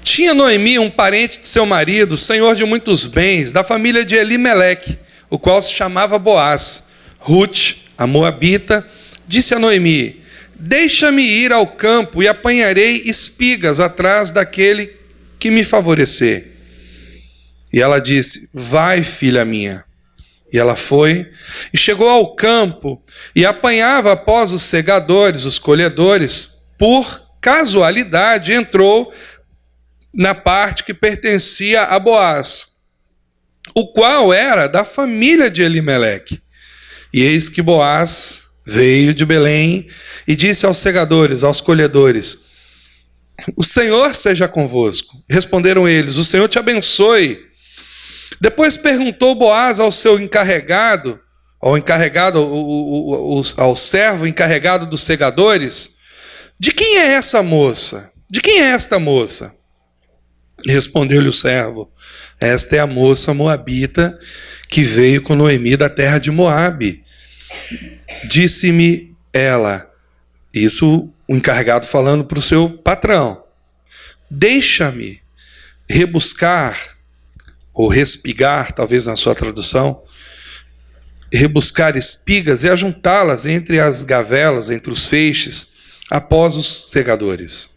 Tinha Noemi um parente de seu marido, senhor de muitos bens, da família de Elimeleque, o qual se chamava Boaz. Ruth, a moabita, disse a Noemi: deixa-me ir ao campo e apanharei espigas atrás daquele que me favorecer. E ela disse: vai, filha minha. E ela foi e chegou ao campo e apanhava após os segadores, os colhedores. Por casualidade entrou na parte que pertencia a Boaz, o qual era da família de Elimeleque. E eis que Boaz veio de Belém e disse aos segadores, aos colhedores: o Senhor seja convosco. Responderam eles: o Senhor te abençoe. Depois perguntou Boaz ao seu encarregado, ao servo encarregado dos segadores: de quem é essa moça? De quem é esta moça? Respondeu-lhe o servo: esta é a moça moabita que veio com Noemi da terra de Moabe. Disse-me ela, isso o encarregado falando para o seu patrão: deixa-me rebuscar, ou respigar, talvez na sua tradução, rebuscar espigas e ajuntá-las entre as gavelas, entre os feixes, após os segadores.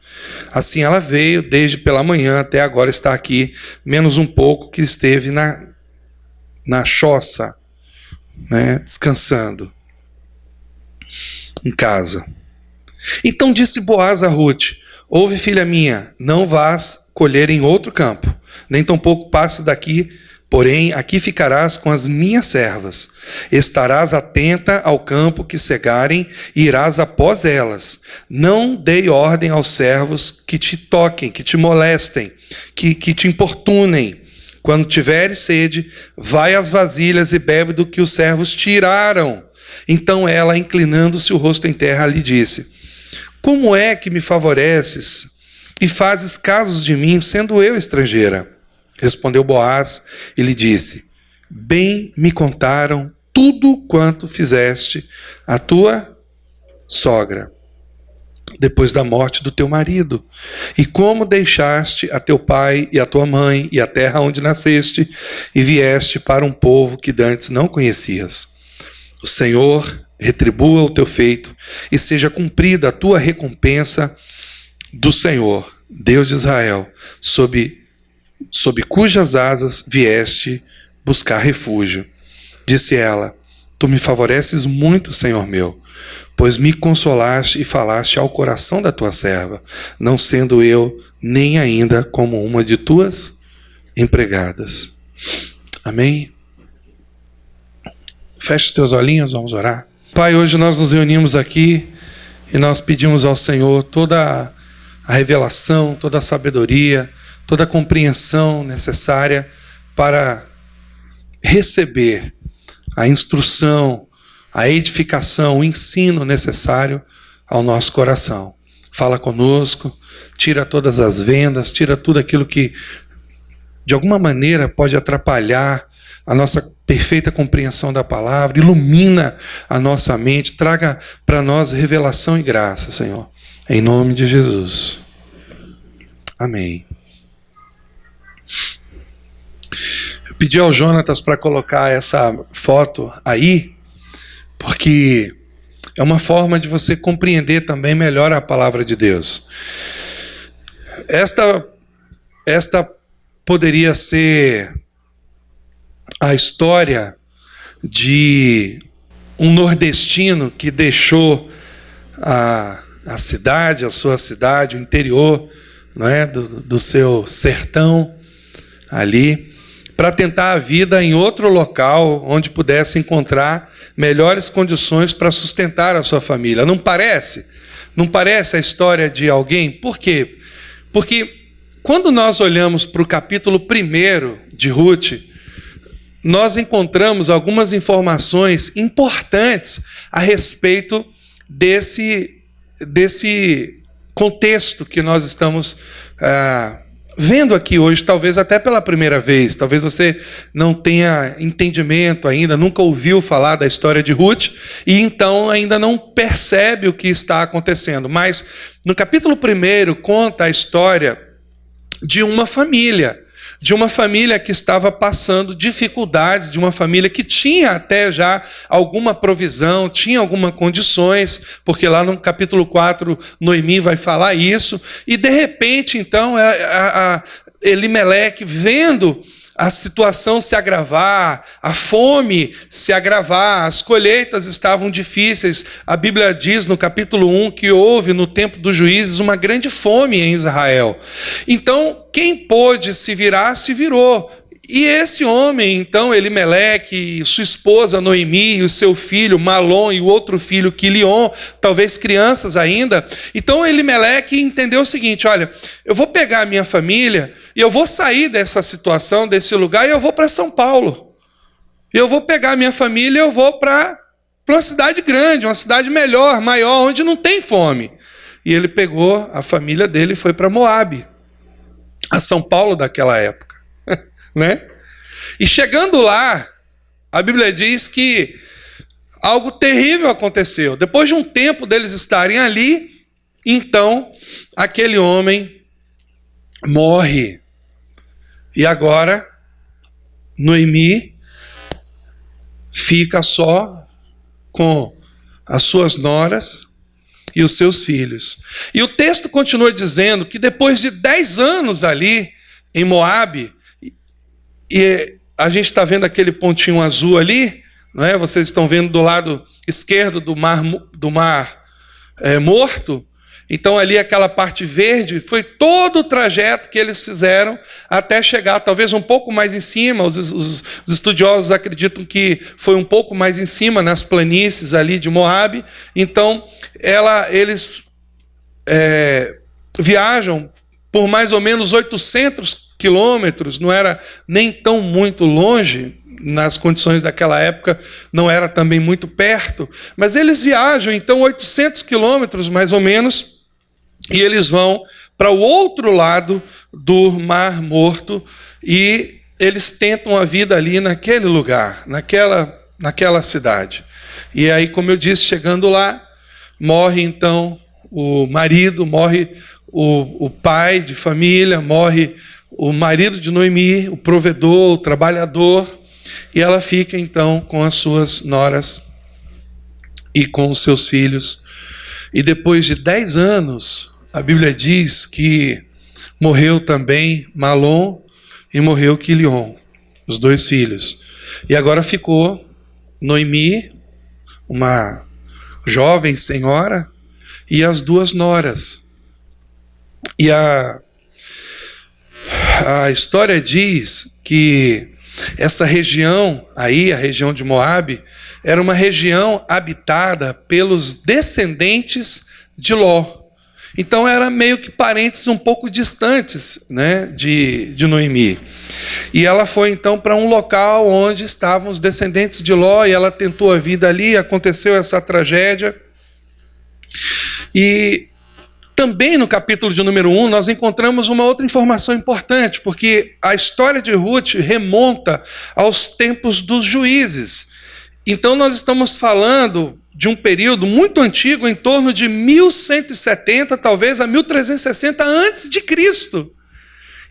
Assim ela veio, desde pela manhã até agora está aqui, menos um pouco que esteve na choça, né, descansando em casa. Então disse Boaz a Ruth: ouve, filha minha, não vás colher em outro campo, nem tampouco passes daqui, porém aqui ficarás com as minhas servas. Estarás atenta ao campo que cegarem e irás após elas. Não dei ordem aos servos que te toquem, que te molestem, que te importunem. Quando tiveres sede, vai às vasilhas e bebe do que os servos tiraram. Então ela, inclinando-se o rosto em terra, lhe disse: como é que me favoreces e fazes casos de mim, sendo eu estrangeira? Respondeu Boaz e lhe disse: bem me contaram tudo quanto fizeste à tua sogra, depois da morte do teu marido, e como deixaste a teu pai e a tua mãe e a terra onde nasceste, e vieste para um povo que dantes não conhecias. O Senhor retribua o teu feito, e seja cumprida a tua recompensa do Senhor, Deus de Israel, sob cujas asas vieste buscar refúgio. Disse ela: tu me favoreces muito, Senhor meu, pois me consolaste e falaste ao coração da tua serva, não sendo eu nem ainda como uma de tuas empregadas. Amém? Feche os teus olhinhos, vamos orar. Pai, hoje nós nos reunimos aqui e nós pedimos ao Senhor toda a revelação, toda a sabedoria, toda a compreensão necessária para receber a instrução, a edificação, o ensino necessário ao nosso coração. Fala conosco, tira todas as vendas, tira tudo aquilo que de alguma maneira pode atrapalhar a nossa perfeita compreensão da palavra, ilumina a nossa mente, traga para nós revelação e graça, Senhor. Em nome de Jesus. Amém. Eu pedi ao Jonatas para colocar essa foto aí, porque é uma forma de você compreender também melhor a palavra de Deus. Esta poderia ser a história de um nordestino que deixou a cidade, a sua cidade, o interior, não é, do seu sertão ali, para tentar a vida em outro local onde pudesse encontrar melhores condições para sustentar a sua família. Não parece? Não parece a história de alguém? Por quê? Porque quando nós olhamos para o capítulo 1 de Ruth, nós encontramos algumas informações importantes a respeito desse contexto que nós estamos vendo aqui hoje, talvez até pela primeira vez. Talvez você não tenha entendimento ainda, nunca ouviu falar da história de Ruth, e então ainda não percebe o que está acontecendo. Mas no capítulo 1 conta a história de uma família que estava passando dificuldades, de uma família que tinha até já alguma provisão, tinha algumas condições, porque lá no capítulo 4, Noemi vai falar isso, e de repente, então, Elimeleque, vendo a situação se agravar, a fome se agravar, as colheitas estavam difíceis. A Bíblia diz no capítulo 1 que houve no tempo dos juízes uma grande fome em Israel. Então, quem pôde se virar, se virou. E esse homem, então, Elimeleque, sua esposa Noemi, o seu filho Malom e o outro filho Quilion, talvez crianças ainda. Então Elimeleque entendeu o seguinte: olha, eu vou pegar a minha família e eu vou sair dessa situação, desse lugar, e eu vou para São Paulo. Eu vou pegar a minha família e eu vou para uma cidade grande, uma cidade melhor, maior, onde não tem fome. E ele pegou a família dele e foi para Moabe, a São Paulo daquela época. Né? E chegando lá, a Bíblia diz que algo terrível aconteceu. Depois de um tempo deles estarem ali, então aquele homem morre. E agora Noemi fica só com as suas noras e os seus filhos. E o texto continua dizendo que depois de 10 anos ali em Moabe, e a gente está vendo aquele pontinho azul ali, não é? Vocês estão vendo do lado esquerdo do mar Morto. Então ali aquela parte verde foi todo o trajeto que eles fizeram até chegar talvez um pouco mais em cima. Os estudiosos acreditam que foi um pouco mais em cima, nas planícies ali de Moabe. Então eles viajam por mais ou menos 800 quilômetros, não era nem tão muito longe, nas condições daquela época não era também muito perto, mas eles viajam então 800 quilômetros mais ou menos, e eles vão para o outro lado do Mar Morto, e eles tentam a vida ali naquele lugar, naquela cidade. E aí, como eu disse, chegando lá, morre então o marido, morre o pai de família, morre o marido de Noemi, o provedor, o trabalhador, e ela fica então com as suas noras e com os seus filhos. E depois de 10 anos, a Bíblia diz que morreu também Malom e morreu Quilion, os 2 filhos. E agora ficou Noemi, uma jovem senhora, e as 2 noras. E a história diz que essa região aí, a região de Moabe, era uma região habitada pelos descendentes de Ló. Então era meio que parentes um pouco distantes, né, de Noemi. E ela foi então para um local onde estavam os descendentes de Ló, e ela tentou a vida ali, aconteceu essa tragédia. E também no capítulo de número 1, nós encontramos uma outra informação importante, porque a história de Ruth remonta aos tempos dos juízes. Então nós estamos falando de um período muito antigo, em torno de 1170, talvez a 1360 antes de Cristo.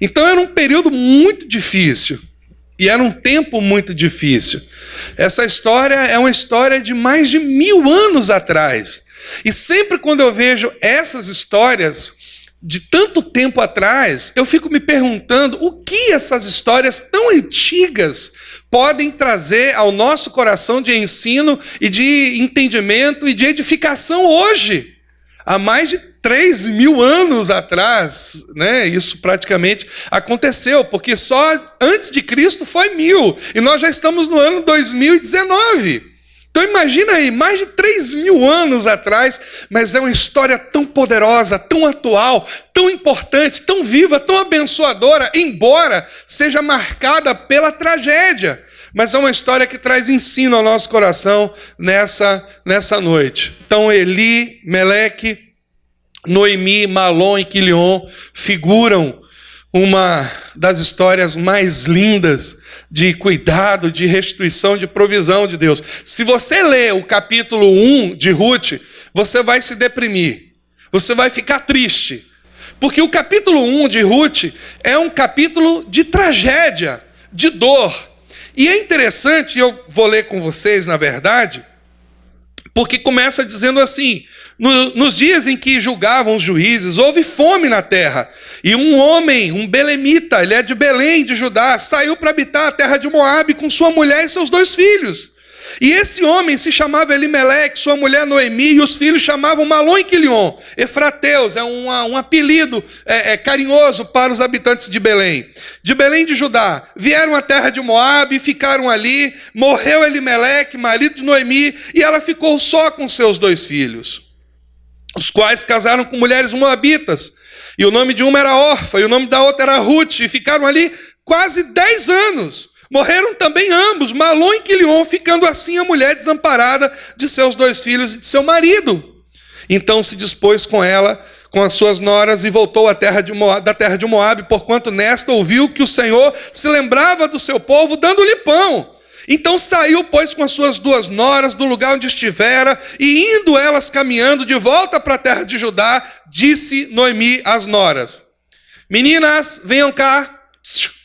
Então era um período muito difícil, e era um tempo muito difícil. Essa história é uma história de mais de 1000 anos atrás. E sempre quando eu vejo essas histórias de tanto tempo atrás, eu fico me perguntando o que essas histórias tão antigas podem trazer ao nosso coração de ensino e de entendimento e de edificação hoje. Há mais de 3.000 anos atrás, né? Isso praticamente aconteceu, porque só antes de Cristo foi 1000, e nós já estamos no ano 2019. Então imagina aí, mais de 3.000 anos atrás, mas é uma história tão poderosa, tão atual, tão importante, tão viva, tão abençoadora, embora seja marcada pela tragédia. Mas é uma história que traz ensino ao nosso coração nessa noite. Então Elimeleque, Noemi, Malom e Quilion figuram uma das histórias mais lindas de cuidado, de restituição, de provisão de Deus. Se você ler o capítulo 1 de Ruth, você vai se deprimir, você vai ficar triste, Porque o capítulo 1 de Ruth é um capítulo de tragédia, de dor. E é interessante, eu vou ler com vocês, na verdade, porque começa dizendo assim: nos dias em que julgavam os juízes, houve fome na terra. E um homem, um belemita, ele é de Belém, de Judá, saiu para habitar a terra de Moabe com sua mulher e seus 2 filhos. E esse homem se chamava Elimeleque, sua mulher Noemi, e os filhos chamavam Malom e Quilion. Efrateus é um apelido carinhoso para os habitantes de Belém. De Belém de Judá, vieram à terra de Moabe e ficaram ali. Morreu Elimeleque, marido de Noemi, e ela ficou só com seus 2 filhos, os quais casaram com mulheres moabitas. E o nome de uma era Orfa, e o nome da outra era Ruth, e ficaram ali quase 10 anos. Morreram também ambos, Malom e Quilion, ficando assim a mulher desamparada de seus 2 filhos e de seu marido. Então se dispôs com ela, com as suas noras, e voltou da terra de Moabe, porquanto nesta ouviu que o Senhor se lembrava do seu povo, dando-lhe pão. Então saiu, pois, com as suas 2 noras do lugar onde estivera, e indo elas caminhando de volta para a terra de Judá, disse Noemi às noras: meninas, venham cá,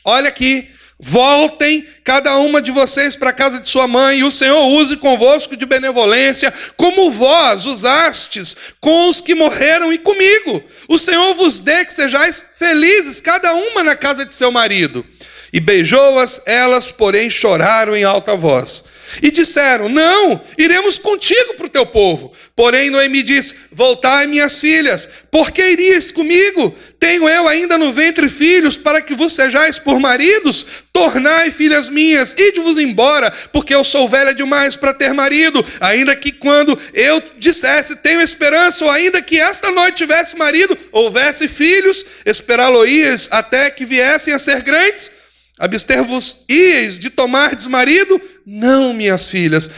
olha aqui, voltem cada uma de vocês para a casa de sua mãe, e o Senhor use convosco de benevolência, como vós usastes com os que morreram e comigo. O Senhor vos dê que sejais felizes, cada uma na casa de seu marido. E beijou-as, elas, porém, choraram em alta voz. E disseram: não, iremos contigo para o teu povo. Porém, Noemi disse: voltai, minhas filhas, por que irias comigo? Tenho eu ainda no ventre filhos, para que vos sejais por maridos? Tornai, filhas minhas, ide-vos embora, porque eu sou velha demais para ter marido. Ainda que quando eu dissesse, tenho esperança, ou ainda que esta noite tivesse marido, houvesse filhos, esperá-lo-ias até que viessem a ser grandes? Abster-vos-ieis de tomardes marido? Não, minhas filhas,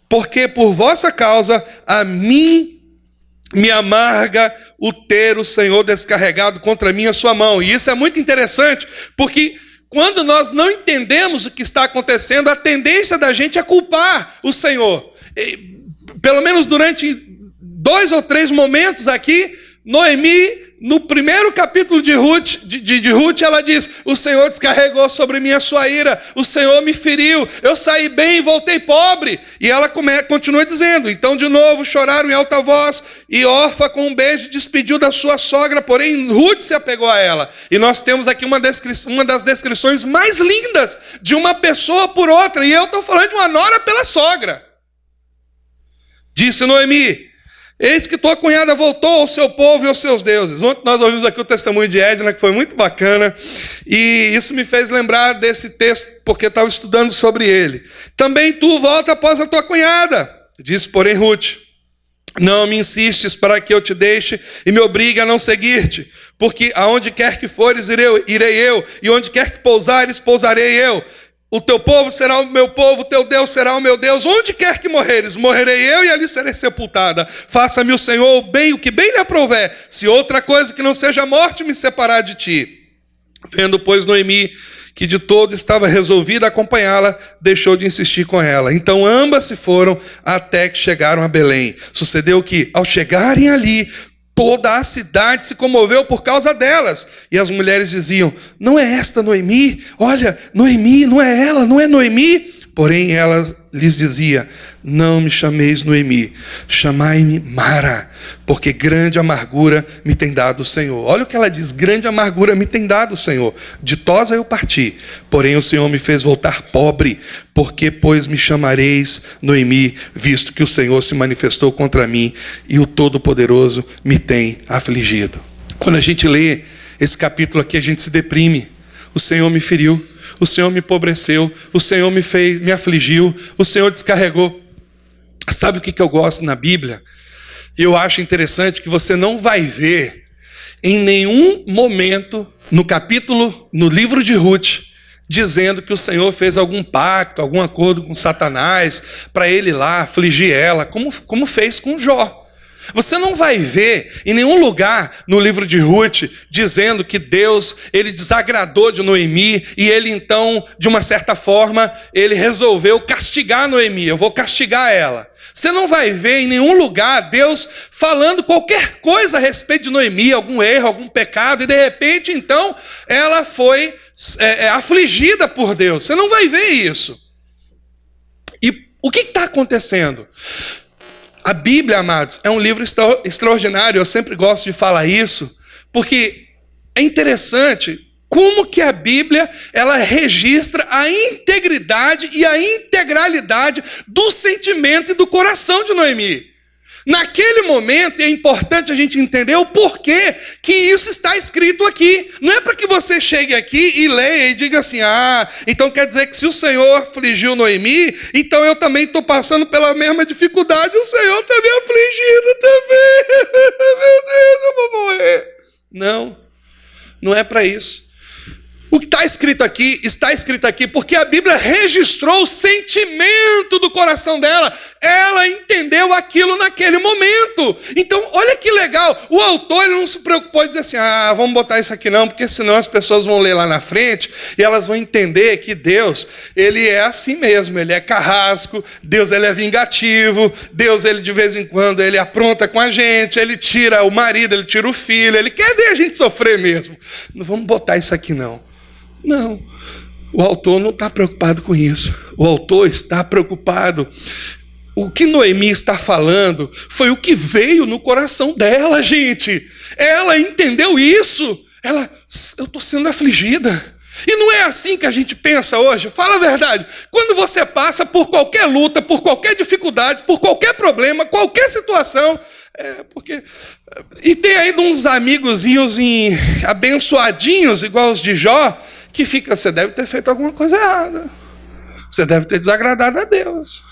porque por vossa causa a mim me amarga o ter o Senhor descarregado contra mim a sua mão. E isso é muito interessante, porque quando nós não entendemos o que está acontecendo, a tendência da gente é culpar o Senhor. Pelo menos durante 2 ou 3 momentos aqui, Noemi, no primeiro capítulo de Ruth, ela diz: o Senhor descarregou sobre mim a sua ira, o Senhor me feriu, eu saí bem e voltei pobre. E ela continua dizendo: então de novo choraram em alta voz, e Orfa com um beijo despediu da sua sogra, porém Ruth se apegou a ela. E nós temos aqui uma das descrições mais lindas de uma pessoa por outra, e eu estou falando de uma nora pela sogra. Disse Noemi: eis que tua cunhada voltou ao seu povo e aos seus deuses. Ontem nós ouvimos aqui o testemunho de Edna, que foi muito bacana, e isso me fez lembrar desse texto, porque estava estudando sobre ele. Também tu volta após a tua cunhada. Disse, porém, Ruth: não me insistes para que eu te deixe e me obrigue a não seguir-te, porque aonde quer que fores, irei eu, e onde quer que pousares, pousarei eu. O teu povo será o meu povo, o teu Deus será o meu Deus. Onde quer que morreres, morrerei eu e ali serei sepultada. Faça-me o Senhor o que bem lhe aprouver, se outra coisa que não seja a morte me separar de ti. Vendo, pois, Noemi que de todo estava resolvida a acompanhá-la, deixou de insistir com ela. Então ambas se foram até que chegaram a Belém. Sucedeu que, ao chegarem ali, toda a cidade se comoveu por causa delas. E as mulheres diziam: não é esta Noemi? Olha, Noemi, não é ela, não é Noemi? Porém ela lhes dizia: não me chameis Noemi, chamai-me Mara, porque grande amargura me tem dado o Senhor. Olha o que ela diz: grande amargura me tem dado o Senhor. Ditosa eu parti, porém o Senhor me fez voltar pobre. Porque, pois, me chamareis Noemi, visto que o Senhor se manifestou contra mim e o Todo-Poderoso me tem afligido. Quando a gente lê esse capítulo aqui, a gente se deprime. O Senhor me feriu, o Senhor me empobreceu, o Senhor me afligiu, o Senhor descarregou. Sabe o que eu gosto na Bíblia? Eu acho interessante que você não vai ver em nenhum momento no livro de Ruth, dizendo que o Senhor fez algum pacto, algum acordo com Satanás, para ele lá afligir ela, como fez com Jó. Você não vai ver em nenhum lugar no livro de Ruth dizendo que Deus, ele desagradou de Noemi e ele então, de uma certa forma, ele resolveu castigar Noemi. Eu vou castigar ela. Você não vai ver em nenhum lugar Deus falando qualquer coisa a respeito de Noemi, algum erro, algum pecado, e de repente, então, ela foi afligida por Deus. Você não vai ver isso. E o que está acontecendo? A Bíblia, amados, é um livro extraordinário. Eu sempre gosto de falar isso, porque é interessante como que a Bíblia ela registra a integridade e a integralidade do sentimento e do coração de Noemi. Naquele momento, é importante a gente entender o porquê que isso está escrito aqui. Não é para que você chegue aqui e leia e diga assim, então quer dizer que se o Senhor afligiu Noemi, então eu também estou passando pela mesma dificuldade, o Senhor está me afligindo também. Meu Deus, eu vou morrer. Não é para isso. O que está escrito aqui porque a Bíblia registrou o sentimento do coração dela. Ela entendeu aquilo naquele momento. Então, olha que legal. O autor ele não se preocupou em dizer assim, vamos botar isso aqui não, porque senão as pessoas vão ler lá na frente e elas vão entender que Deus, ele é assim mesmo, ele é carrasco, Deus ele é vingativo, Deus ele de vez em quando ele apronta com a gente, ele tira o marido, ele tira o filho, ele quer ver a gente sofrer mesmo. Não vamos botar isso aqui não. Não, o autor não está preocupado com isso. O autor está preocupado. O que Noemi está falando foi o que veio no coração dela, gente. Ela entendeu isso. Eu estou sendo afligida. E não é assim que a gente pensa hoje. Fala a verdade. Quando você passa por qualquer luta, por qualquer dificuldade, por qualquer problema, qualquer situação, e tem ainda uns amigozinhos abençoadinhos, igual os de Jó, que fica, você deve ter feito alguma coisa errada. Você deve ter desagradado a Deus.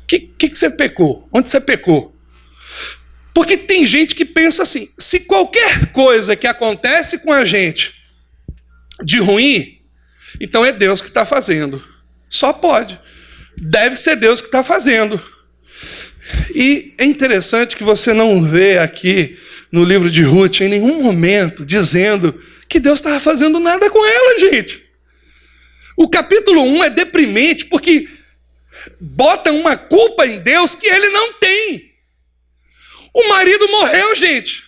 O que você pecou? Onde você pecou? Porque tem gente que pensa assim, se qualquer coisa que acontece com a gente de ruim, então é Deus que está fazendo. Só pode. Deve ser Deus que está fazendo. E é interessante que você não vê aqui no livro de Ruth em nenhum momento dizendo que Deus estava fazendo nada com ela, gente. O capítulo 1 é deprimente porque bota uma culpa em Deus que ele não tem. O marido morreu, gente.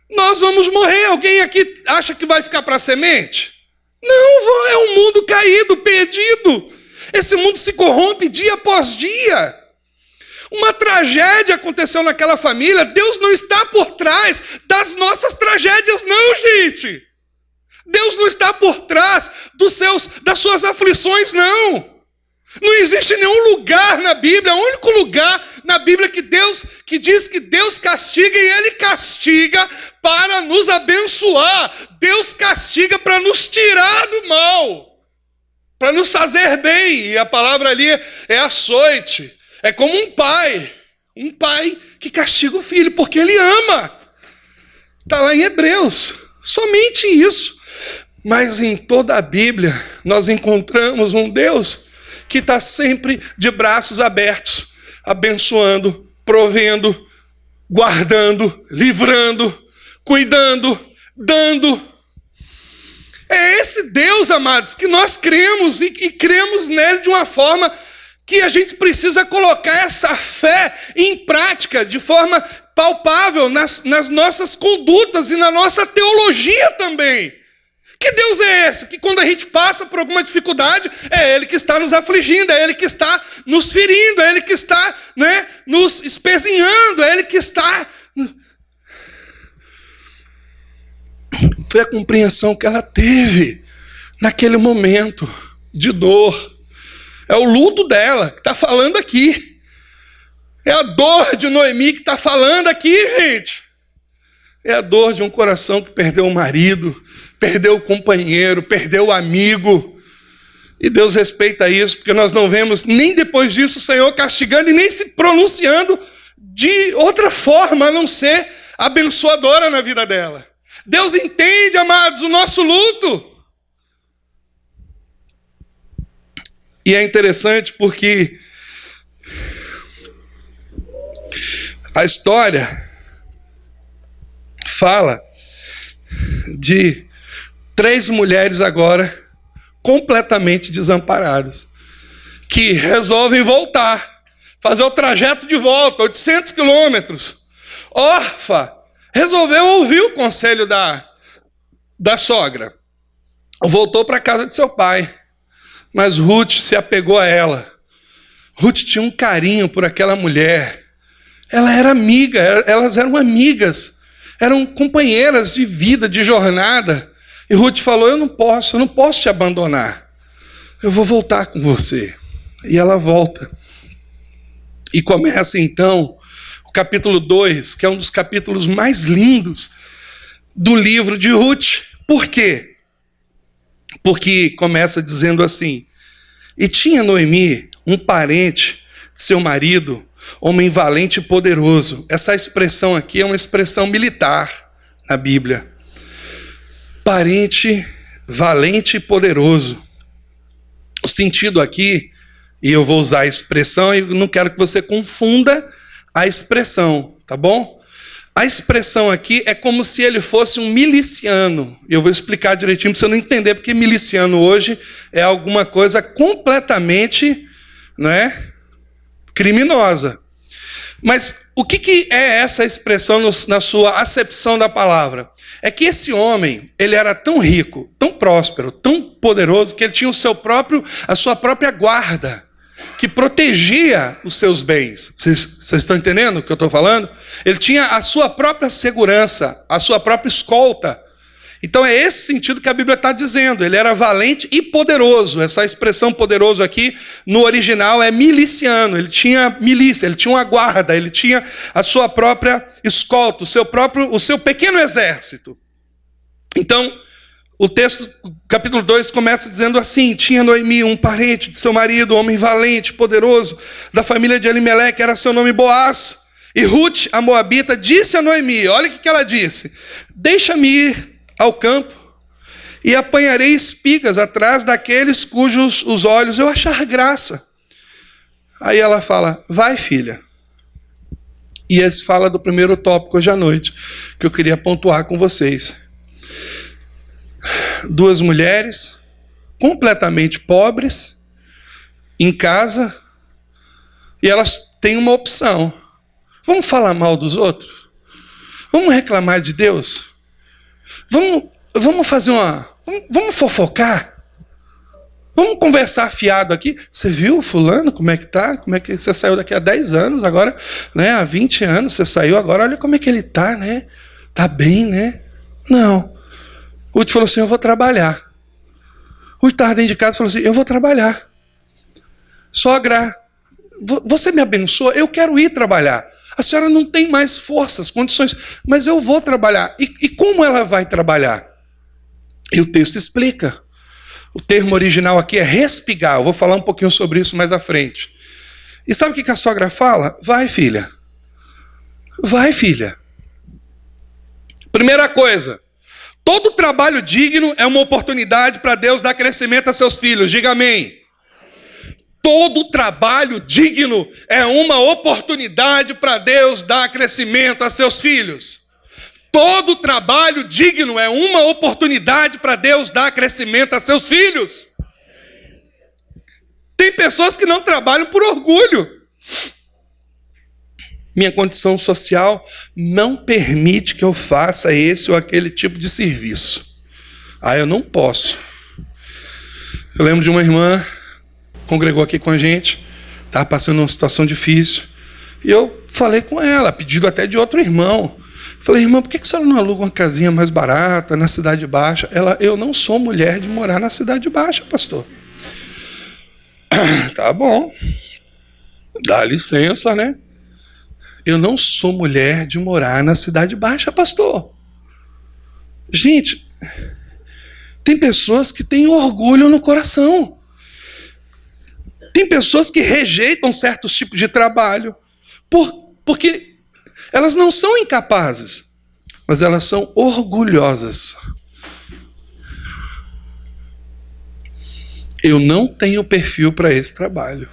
Nós vamos morrer. Alguém aqui acha que vai ficar para a semente? Não, é um mundo caído, perdido. Esse mundo se corrompe dia após dia. Uma tragédia aconteceu naquela família. Deus não está por trás das nossas tragédias, não, gente. Deus não está por trás das suas aflições, não. Não existe nenhum lugar na Bíblia, o único lugar na Bíblia que diz que Deus castiga, e Ele castiga para nos abençoar. Deus castiga para nos tirar do mal, para nos fazer bem. E a palavra ali é açoite. É como um pai que castiga o filho, porque ele ama. Está lá em Hebreus, somente isso. Mas em toda a Bíblia nós encontramos um Deus que está sempre de braços abertos, abençoando, provendo, guardando, livrando, cuidando, dando. É esse Deus, amados, que nós cremos e cremos nele de uma forma que a gente precisa colocar essa fé em prática de forma palpável nas nossas condutas e na nossa teologia também. Que Deus é esse? Que quando a gente passa por alguma dificuldade, é Ele que está nos afligindo, é Ele que está nos ferindo, é Ele que está, nos espezinhando, é Ele que está... Foi a compreensão que ela teve naquele momento de dor. É o luto dela que está falando aqui. É a dor de Noemi que está falando aqui, gente. É a dor de um coração que perdeu o marido, perdeu o companheiro, perdeu o amigo. E Deus respeita isso, porque nós não vemos nem depois disso o Senhor castigando e nem se pronunciando de outra forma, a não ser abençoadora na vida dela. Deus entende, amados, o nosso luto. E é interessante porque a história fala de 3 mulheres agora completamente desamparadas, que resolvem voltar. fazer o trajeto de volta, 800 quilômetros. Orfa resolveu ouvir o conselho da sogra. Voltou para a casa de seu pai. Mas Ruth se apegou a ela. Ruth tinha um carinho por aquela mulher. Ela era amiga, elas eram amigas. Eram companheiras de vida, de jornada. E Ruth falou, eu não posso te abandonar. Eu vou voltar com você. E ela volta. E começa então o capítulo 2, que é um dos capítulos mais lindos do livro de Ruth. Por quê? Porque começa dizendo assim, e tinha Noemi um parente de seu marido, homem valente e poderoso. Essa expressão aqui é uma expressão militar na Bíblia. Parente, valente e poderoso. O sentido aqui, e eu vou usar a expressão, e não quero que você confunda a expressão, tá bom? A expressão aqui é como se ele fosse um miliciano. Eu vou explicar direitinho para você não entender, porque miliciano hoje é alguma coisa completamente, né, criminosa. Mas o que é essa expressão na sua acepção da palavra? É que esse homem, ele era tão rico, tão próspero, tão poderoso, que ele tinha a sua própria guarda, que protegia os seus bens. Vocês estão entendendo o que eu estou falando? Ele tinha a sua própria segurança, a sua própria escolta. Então é esse sentido que a Bíblia está dizendo. Ele era valente e poderoso. Essa expressão poderoso aqui, no original, é miliciano. Ele tinha milícia, ele tinha uma guarda, ele tinha a sua própria escolta, o seu pequeno exército. Então, o texto, capítulo 2, começa dizendo assim, tinha Noemi um parente de seu marido, homem valente, poderoso, da família de Elimeleque, era seu nome Boaz. E Ruth, a moabita, disse a Noemi, olha o que ela disse, deixa-me ir ao campo e apanharei espigas atrás daqueles cujos os olhos eu achar graça. Aí ela fala, vai filha. E esse fala do primeiro tópico hoje à noite, que eu queria pontuar com vocês. Duas mulheres completamente pobres, em casa, e elas têm uma opção. Vamos falar mal dos outros? Vamos reclamar de Deus? Vamos fazer vamos fofocar? Vamos conversar fiado aqui? Você viu fulano, como é que tá? Como é que você saiu daqui há 10 anos, agora, né? Há 20 anos você saiu, agora olha como é que ele tá, né? Tá bem, né? Não. Ruth falou assim, eu vou trabalhar. Ruth estava dentro de casa e falou assim, eu vou trabalhar. Sogra, você me abençoa? Eu quero ir trabalhar. A senhora não tem mais forças, condições, mas eu vou trabalhar. E como ela vai trabalhar? E o texto explica. O termo original aqui é respigar. Eu vou falar um pouquinho sobre isso mais à frente. E sabe o que a sogra fala? Vai, filha. Vai, filha. Primeira coisa. Todo trabalho digno é uma oportunidade para Deus dar crescimento a seus filhos. Diga amém. Todo trabalho digno é uma oportunidade para Deus dar crescimento a seus filhos. Todo trabalho digno é uma oportunidade para Deus dar crescimento a seus filhos. Tem pessoas que não trabalham por orgulho. Minha condição social não permite que eu faça esse ou aquele tipo de serviço. Eu não posso. Eu lembro de uma irmã, congregou aqui com a gente, estava passando uma situação difícil, e eu falei com ela, pedido até de outro irmão. Falei, irmã, por que a senhora não aluga uma casinha mais barata, na Cidade Baixa? Ela, eu não sou mulher de morar na Cidade Baixa, pastor. Tá bom. Dá licença, né? Eu não sou mulher de morar na Cidade Baixa, pastor. Gente, tem pessoas que têm orgulho no coração. Tem pessoas que rejeitam certos tipos de trabalho porque elas não são incapazes, mas elas são orgulhosas. Eu não tenho perfil para esse trabalho.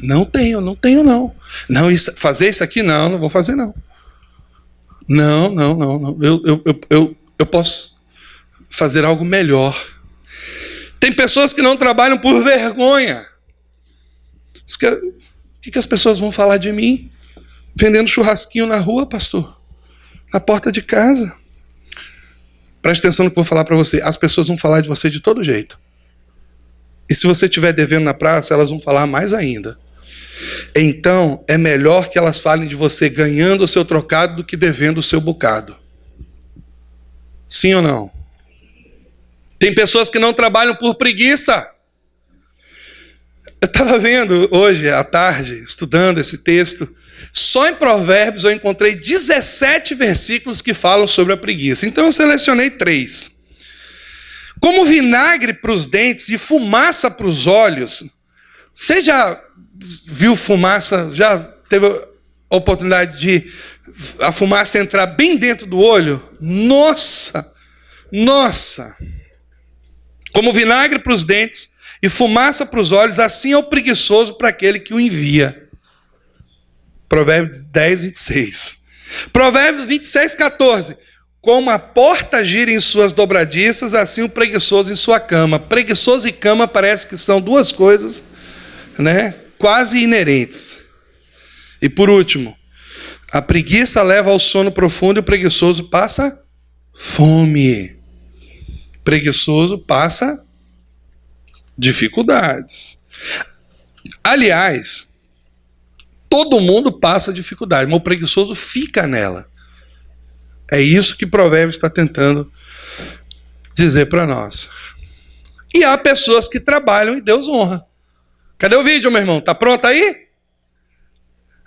Não tenho. Não, fazer isso aqui não vou fazer não. Não. Eu posso fazer algo melhor. Tem pessoas que não trabalham por vergonha. O que as pessoas vão falar de mim? Vendendo churrasquinho na rua, pastor? Na porta de casa? Preste atenção no que eu vou falar para você. As pessoas vão falar de você de todo jeito. E se você estiver devendo na praça, elas vão falar mais ainda. Então, é melhor que elas falem de você ganhando o seu trocado do que devendo o seu bocado. Sim ou não? Tem pessoas que não trabalham por preguiça. Eu estava vendo hoje à tarde, estudando esse texto, só em Provérbios eu encontrei 17 versículos que falam sobre a preguiça. Então eu selecionei 3. Como vinagre para os dentes e fumaça para os olhos. Você já viu fumaça? Já teve a oportunidade de a fumaça entrar bem dentro do olho? Nossa! Nossa! Como vinagre para os dentes e fumaça para os olhos, assim é o preguiçoso para aquele que o envia. Provérbios 10, 26. Provérbios 26, 14. Como a porta gira em suas dobradiças, assim o preguiçoso em sua cama. Preguiçoso e cama parece que são duas coisas, né, quase inerentes. E por último, a preguiça leva ao sono profundo e o preguiçoso passa fome. Preguiçoso passa dificuldades. Aliás, todo mundo passa dificuldade, mas o preguiçoso fica nela. É isso que Provérbios está tentando dizer para nós. E há pessoas que trabalham e Deus honra. Cadê o vídeo, meu irmão? Tá pronto aí?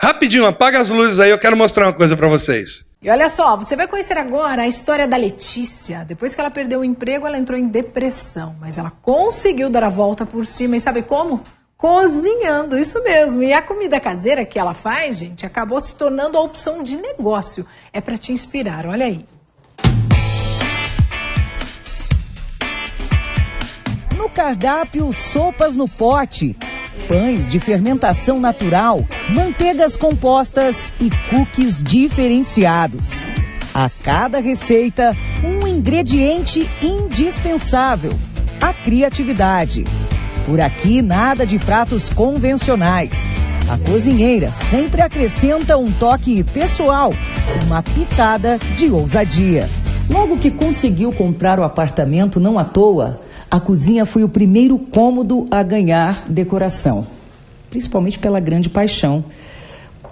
Rapidinho, apaga as luzes aí, eu quero mostrar uma coisa para vocês. E olha só, você vai conhecer agora a história da Letícia. Depois que ela perdeu o emprego, ela entrou em depressão. Mas ela conseguiu dar a volta por cima. E sabe como? Cozinhando, isso mesmo. E a comida caseira que ela faz, gente, acabou se tornando a opção de negócio. É para te inspirar, olha aí. No cardápio, sopas no pote, pães de fermentação natural, manteigas compostas e cookies diferenciados. A cada receita, um ingrediente indispensável: a criatividade. Por aqui, nada de pratos convencionais. A cozinheira sempre acrescenta um toque pessoal, uma pitada de ousadia. Logo que conseguiu comprar o apartamento, não à toa, a cozinha foi o primeiro cômodo a ganhar decoração. Principalmente pela grande paixão,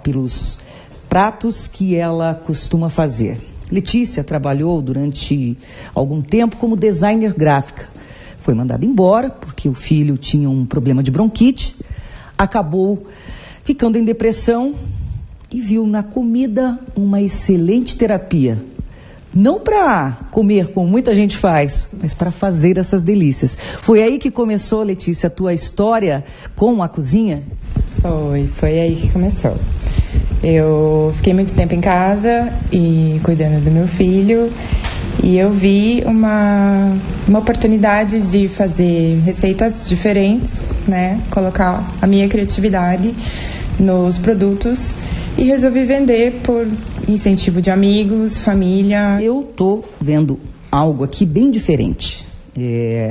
pelos pratos que ela costuma fazer. Letícia trabalhou durante algum tempo como designer gráfica. Foi mandada embora porque o filho tinha um problema de bronquite, acabou ficando em depressão e viu na comida uma excelente terapia. Não para comer, como muita gente faz, mas para fazer essas delícias. Foi aí que começou, Letícia, a tua história com a cozinha? Foi aí que começou. Eu fiquei muito tempo em casa e cuidando do meu filho. E eu vi uma oportunidade de fazer receitas diferentes, né? Colocar a minha criatividade nos produtos e resolvi vender por incentivo de amigos, família. Eu tô vendo algo aqui bem diferente.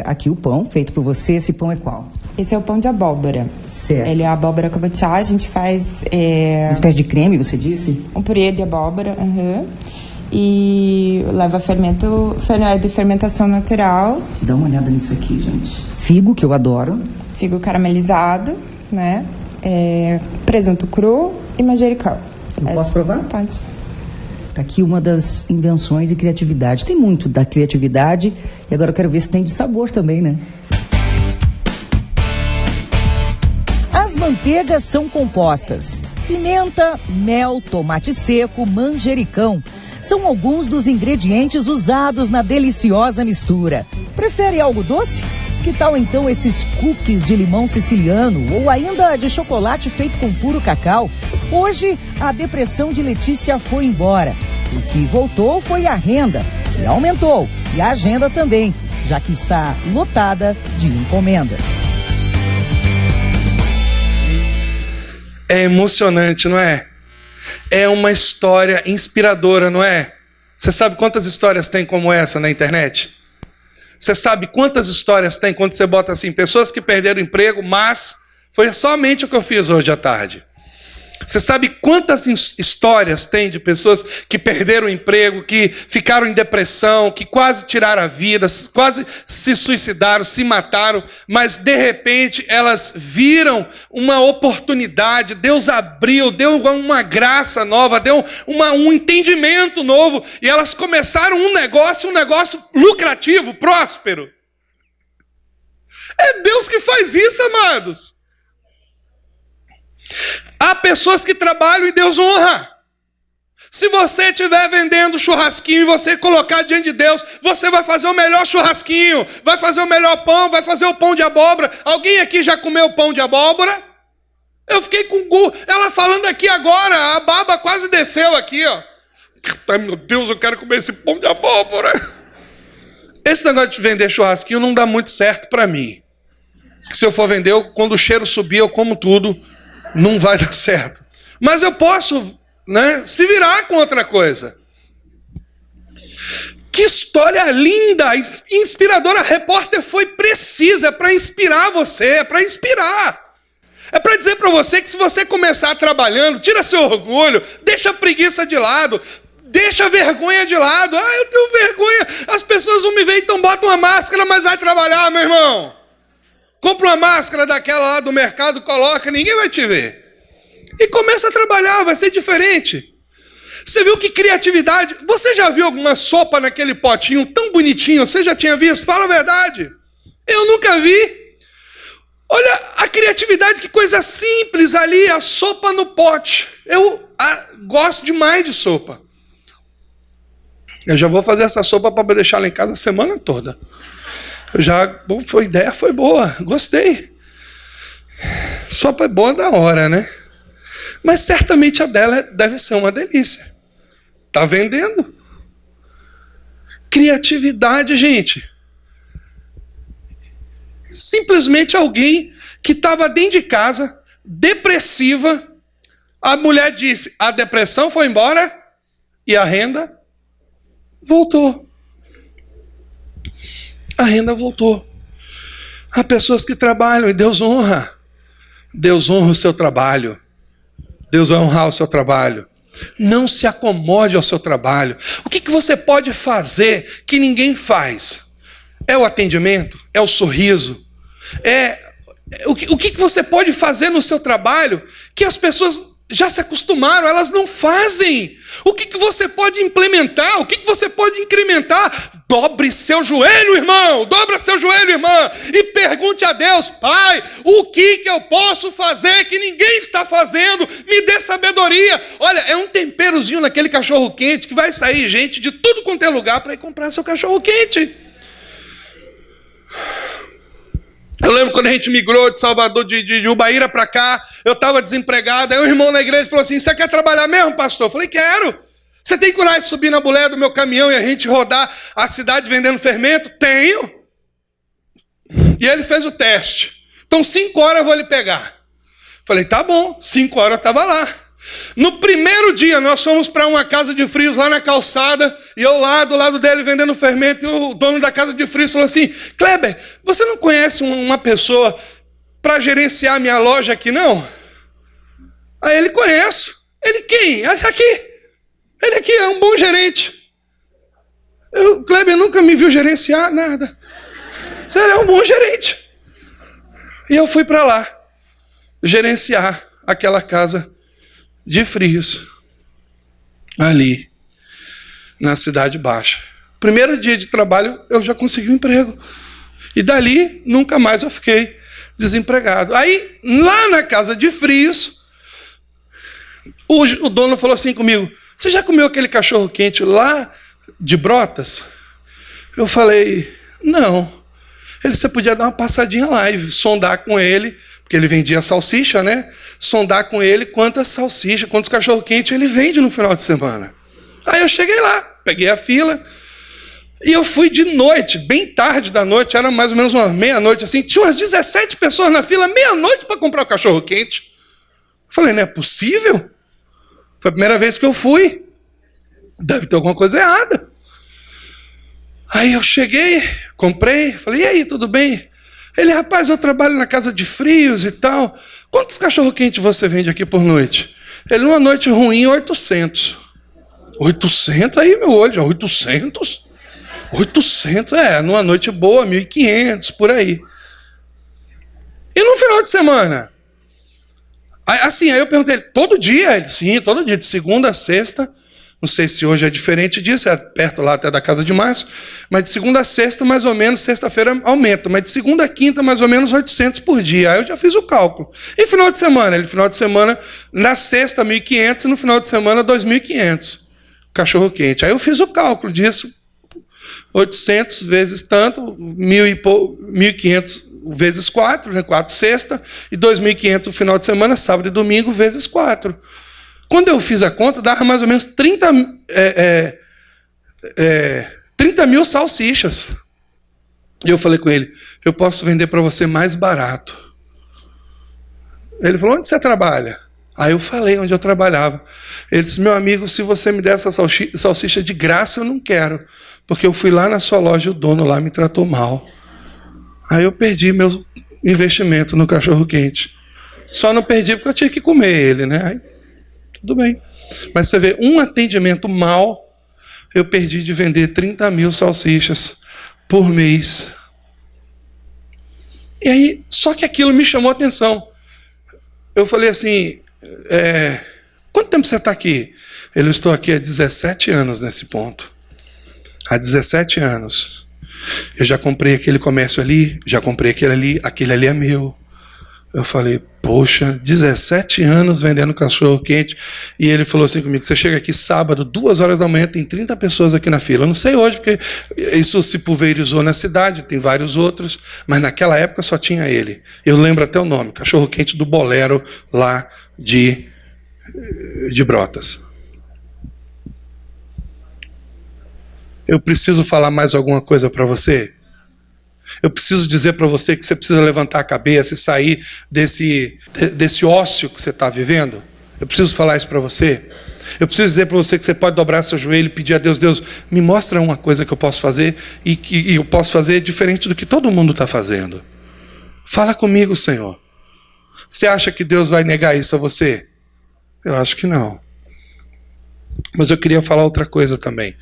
Aqui o pão feito por você, esse pão é qual? Esse é o pão de abóbora. Certo. Ele é a abóbora cabotiá, a gente faz... Uma espécie de creme, você disse? Um purê de abóbora, e leva de fermentação natural. Dá uma olhada nisso aqui, gente. Figo, que eu adoro. Figo caramelizado, né? Presunto cru e manjericão. Eu posso provar? Pode. Tá aqui uma das invenções e criatividade. Tem muito da criatividade e agora eu quero ver se tem de sabor também, né? As manteigas são compostas: pimenta, mel, tomate seco, manjericão. São alguns dos ingredientes usados na deliciosa mistura. Prefere algo doce? Que tal então esses cookies de limão siciliano ou ainda de chocolate feito com puro cacau? Hoje, a depressão de Letícia foi embora. O que voltou foi a renda, e aumentou, e a agenda também, já que está lotada de encomendas. É emocionante, não é? É uma história inspiradora, não é? Você sabe quantas histórias tem como essa na internet? Você sabe quantas histórias tem quando você bota assim, pessoas que perderam o emprego, mas foi somente o que eu fiz hoje à tarde. Você sabe quantas histórias tem de pessoas que perderam o emprego, que ficaram em depressão, que quase tiraram a vida, quase se suicidaram, se mataram, mas de repente elas viram uma oportunidade, Deus abriu, deu uma graça nova, deu um entendimento novo, e elas começaram um negócio lucrativo, próspero. É Deus que faz isso, amados. Há pessoas que trabalham e Deus honra. Se você estiver vendendo churrasquinho e você colocar diante de Deus, você vai fazer o melhor churrasquinho, vai fazer o melhor pão, vai fazer o pão de abóbora. Alguém aqui já comeu pão de abóbora? Eu fiquei com ela falando aqui agora, a baba quase desceu aqui, ó. Ai, meu Deus, eu quero comer esse pão de abóbora. Esse negócio de vender churrasquinho não dá muito certo para mim. Se eu for vender, quando o cheiro subir, eu como tudo. Não vai dar certo. Mas eu posso, se virar com outra coisa. Que história linda, inspiradora. A repórter foi precisa, é para inspirar você, é para inspirar. É para dizer para você que se você começar trabalhando, tira seu orgulho, deixa a preguiça de lado, deixa a vergonha de lado. Ah, eu tenho vergonha, as pessoas vão me ver, então bota uma máscara, mas vai trabalhar, meu irmão. Compra uma máscara daquela lá do mercado, coloca, ninguém vai te ver. E começa a trabalhar, vai ser diferente. Você viu que criatividade... Você já viu alguma sopa naquele potinho tão bonitinho? Você já tinha visto? Fala a verdade. Eu nunca vi. Olha a criatividade, que coisa simples ali, a sopa no pote. Eu gosto demais de sopa. Eu já vou fazer essa sopa para deixar lá em casa a semana toda. A ideia foi boa, gostei. Sopa é boa da hora, né? Mas certamente a dela deve ser uma delícia. Tá vendendo? Criatividade, gente. Simplesmente alguém que estava dentro de casa, depressiva, a mulher disse, a depressão foi embora e a renda voltou. A renda voltou. Há pessoas que trabalham e Deus honra. Deus honra o seu trabalho. Deus vai honrar o seu trabalho. Não se acomode ao seu trabalho. O que você pode fazer que ninguém faz? É o atendimento? É o sorriso? O que você pode fazer no seu trabalho que as pessoas já se acostumaram, elas não fazem? O que você pode implementar? O que você pode incrementar? Dobre seu joelho, irmão. Dobra seu joelho, irmã. E pergunte a Deus, Pai, o que eu posso fazer que ninguém está fazendo? Me dê sabedoria. Olha, é um temperozinho naquele cachorro quente que vai sair gente de tudo quanto é lugar para ir comprar seu cachorro quente. Eu lembro quando a gente migrou de Salvador, de Ubaíra para cá, eu estava desempregado, aí um irmão na igreja falou assim, você quer trabalhar mesmo, pastor? Eu falei, quero. Você tem coragem de subir na boleia do meu caminhão e a gente rodar a cidade vendendo fermento? Tenho. E ele fez o teste. Então 5 horas eu vou lhe pegar. Falei, tá bom, 5 horas eu estava lá. No primeiro dia nós fomos para uma casa de frios lá na calçada, e eu lá do lado dele vendendo fermento, e o dono da casa de frios falou assim, Kleber, você não conhece uma pessoa para gerenciar minha loja aqui, não? Aí ele, conheço. Ele, quem? Aqui. Ele aqui é um bom gerente. Kleber nunca me viu gerenciar nada. Ele é um bom gerente. E eu fui para lá gerenciar aquela casa de frios ali na Cidade Baixa. Primeiro dia de trabalho eu já consegui um emprego. E dali nunca mais eu fiquei desempregado. Aí lá na casa de frios, o dono falou assim comigo, você já comeu aquele cachorro quente lá de Brotas? Eu falei, não. Você podia dar uma passadinha lá e sondar com ele, porque ele vendia salsicha, né? Sondar com ele quantas salsichas, quantos cachorro quente ele vende no final de semana. Aí eu cheguei lá, peguei a fila, e eu fui de noite, bem tarde da noite, era mais ou menos umas meia-noite, assim, tinha umas 17 pessoas na fila, meia-noite para comprar o cachorro quente. Falei, não é possível? Foi a primeira vez que eu fui. Deve ter alguma coisa errada. Aí eu cheguei, comprei, falei, e aí, tudo bem? Ele, rapaz, eu trabalho na casa de frios e tal. Quantos cachorro-quente você vende aqui por noite? Ele, numa noite ruim, 800. 800 aí, meu olho, já 800? 800, numa noite boa, 1.500, por aí. E no final de semana? Assim, aí eu perguntei, todo dia? Ele, sim, todo dia, de segunda a sexta. Não sei se hoje é diferente disso, é perto lá até da casa de Márcio, mas de segunda a sexta, mais ou menos, sexta-feira aumenta, mas de segunda a quinta, mais ou menos 800 por dia. Aí eu já fiz o cálculo. E final de semana? Ele, final de semana, na sexta, 1.500, e no final de semana, 2.500. Cachorro quente. Aí eu fiz o cálculo disso. 800 vezes tanto, 1.500 vezes 4, né? 4 sexta, e 2.500 no final de semana, sábado e domingo, vezes 4. Quando eu fiz a conta, dava mais ou menos 30 mil salsichas. E eu falei com ele, eu posso vender para você mais barato. Ele falou, onde você trabalha? Aí eu falei onde eu trabalhava. Ele disse, meu amigo, se você me der essa salsicha de graça, eu não quero. Porque eu fui lá na sua loja e o dono lá me tratou mal. Aí eu perdi meu investimento no cachorro quente. Só não perdi porque eu tinha que comer ele, né? Aí, tudo bem. Mas você vê, um atendimento mal, eu perdi de vender 30 mil salsichas por mês. E aí, só que aquilo me chamou a atenção. Eu falei assim, quanto tempo você está aqui? Eu estou aqui há 17 anos nesse ponto. Há 17 anos. Eu já comprei aquele comércio ali, já comprei aquele ali é meu. Eu falei, poxa, 17 anos vendendo cachorro quente. E ele falou assim comigo, você chega aqui sábado, 2 horas da manhã, tem 30 pessoas aqui na fila. Eu não sei hoje, porque isso se pulverizou na cidade, tem vários outros, mas naquela época só tinha ele. Eu lembro até o nome, cachorro quente do Bolero, lá de Brotas. Eu preciso falar mais alguma coisa para você? Eu preciso dizer para você que você precisa levantar a cabeça e sair desse ócio que você está vivendo? Eu preciso falar isso para você? Eu preciso dizer para você que você pode dobrar seu joelho e pedir a Deus, Deus, me mostra uma coisa que eu posso fazer e que eu posso fazer diferente do que todo mundo está fazendo. Fala comigo, Senhor. Você acha que Deus vai negar isso a você? Eu acho que não. Mas eu queria falar outra coisa também.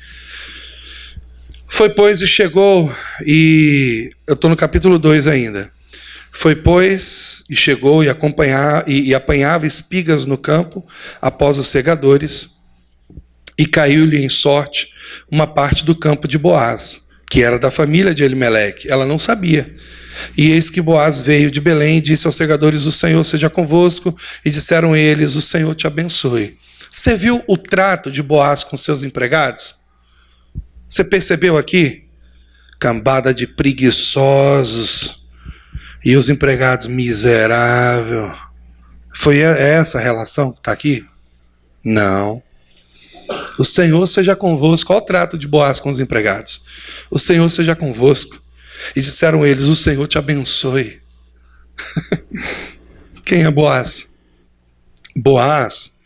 Foi, pois, e chegou, e eu estou no capítulo 2 ainda. Foi, pois, e chegou, e apanhava espigas no campo, após os segadores, e caiu-lhe em sorte uma parte do campo de Boaz, que era da família de Elimeleque. Ela não sabia. E eis que Boaz veio de Belém e disse aos segadores, o Senhor seja convosco, e disseram eles, o Senhor te abençoe. Você viu o trato de Boaz com seus empregados? Você percebeu aqui? Cambada de preguiçosos e os empregados miserável. Foi essa a relação que está aqui? Não. O Senhor seja convosco. Olha o trato de Boaz com os empregados. O Senhor seja convosco. E disseram eles, o Senhor te abençoe. Quem é Boaz? Boaz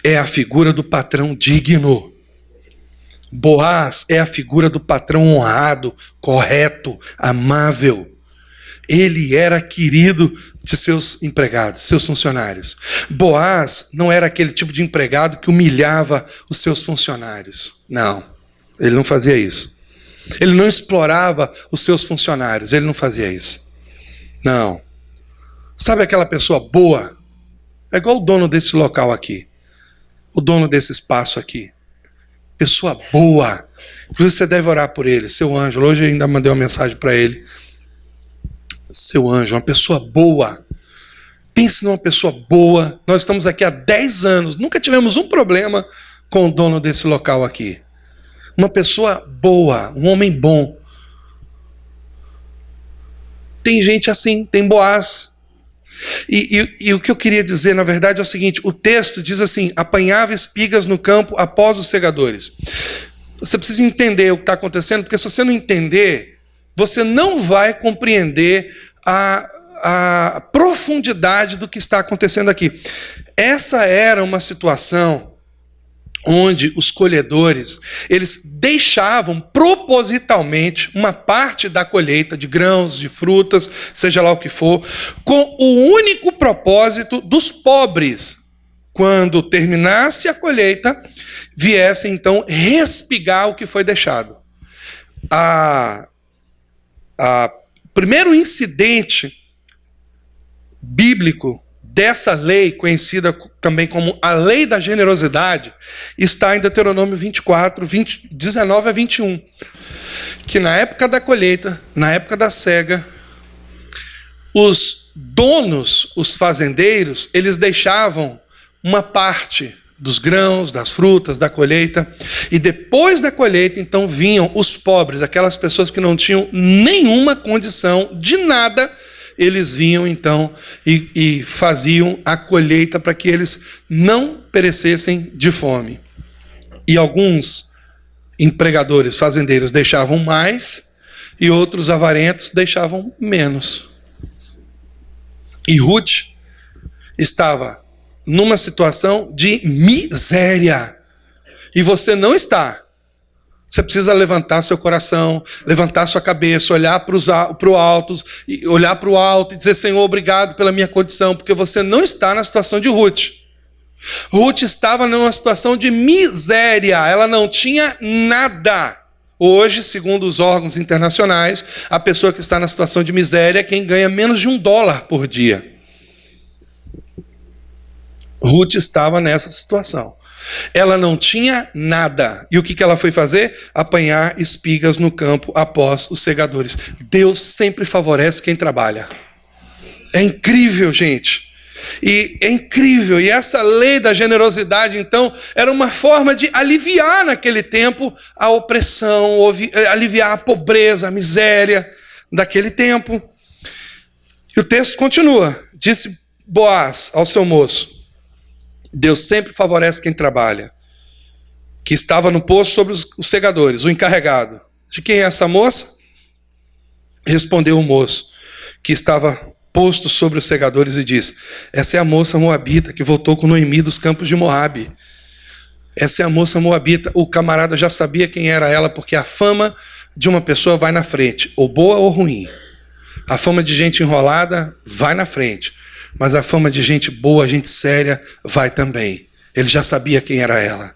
é a figura do patrão digno. Boaz é a figura do patrão honrado, correto, amável. Ele era querido de seus empregados, seus funcionários. Boaz não era aquele tipo de empregado que humilhava os seus funcionários. Não, ele não fazia isso. Ele não explorava os seus funcionários, ele não fazia isso. Não. Sabe aquela pessoa boa? É igual o dono desse local aqui. O dono desse espaço aqui. Pessoa boa. Inclusive você deve orar por ele. Seu Ângelo, hoje eu ainda mandei uma mensagem para ele. Seu Ângelo, uma pessoa boa. Pense numa pessoa boa. Nós estamos aqui há 10 anos. Nunca tivemos um problema com o dono desse local aqui. Uma pessoa boa, um homem bom. Tem gente assim, tem Boaz. E o que eu queria dizer, na verdade, é o seguinte, o texto diz assim, apanhava espigas no campo após os segadores. Você precisa entender o que está acontecendo, porque se você não entender, você não vai compreender a profundidade do que está acontecendo aqui. Essa era uma situação onde os colhedores, eles deixavam propositalmente uma parte da colheita de grãos, de frutas, seja lá o que for, com o único propósito dos pobres quando terminasse a colheita, viessem então respigar o que foi deixado. Primeiro incidente bíblico dessa lei, conhecida também como a lei da generosidade, está em Deuteronômio 24, 19 a 21. Que na época da colheita, na época da cega, os donos, os fazendeiros, eles deixavam uma parte dos grãos, das frutas, da colheita, e depois da colheita, então, vinham os pobres, aquelas pessoas que não tinham nenhuma condição de nada, eles vinham, então, e faziam a colheita para que eles não perecessem de fome. E alguns empregadores, fazendeiros, deixavam mais, e outros avarentos deixavam menos. E Ruth estava numa situação de miséria. E você não está. Você precisa levantar seu coração, levantar sua cabeça, olhar para o alto e dizer: Senhor, obrigado pela minha condição, porque você não está na situação de Ruth. Ruth estava numa situação de miséria, ela não tinha nada. Hoje, segundo os órgãos internacionais, a pessoa que está na situação de miséria é quem ganha menos de $1 por dia. Ruth estava nessa situação. Ela não tinha nada. E o que ela foi fazer? Apanhar espigas no campo após os segadores. Deus sempre favorece quem trabalha. É incrível, gente. E é incrível. E essa lei da generosidade, então, era uma forma de aliviar naquele tempo a opressão, aliviar a pobreza, a miséria daquele tempo. E o texto continua. Disse Boaz ao seu moço: Deus sempre favorece quem trabalha. Que estava no posto sobre os segadores, o encarregado. De quem é essa moça? Respondeu o moço, que estava posto sobre os segadores, e disse: essa é a moça moabita que voltou com Noemi dos campos de Moabe. Essa é a moça moabita. O camarada já sabia quem era ela, porque a fama de uma pessoa vai na frente, ou boa ou ruim. A fama de gente enrolada vai na frente, mas a fama de gente boa, gente séria, vai também. Ele já sabia quem era ela.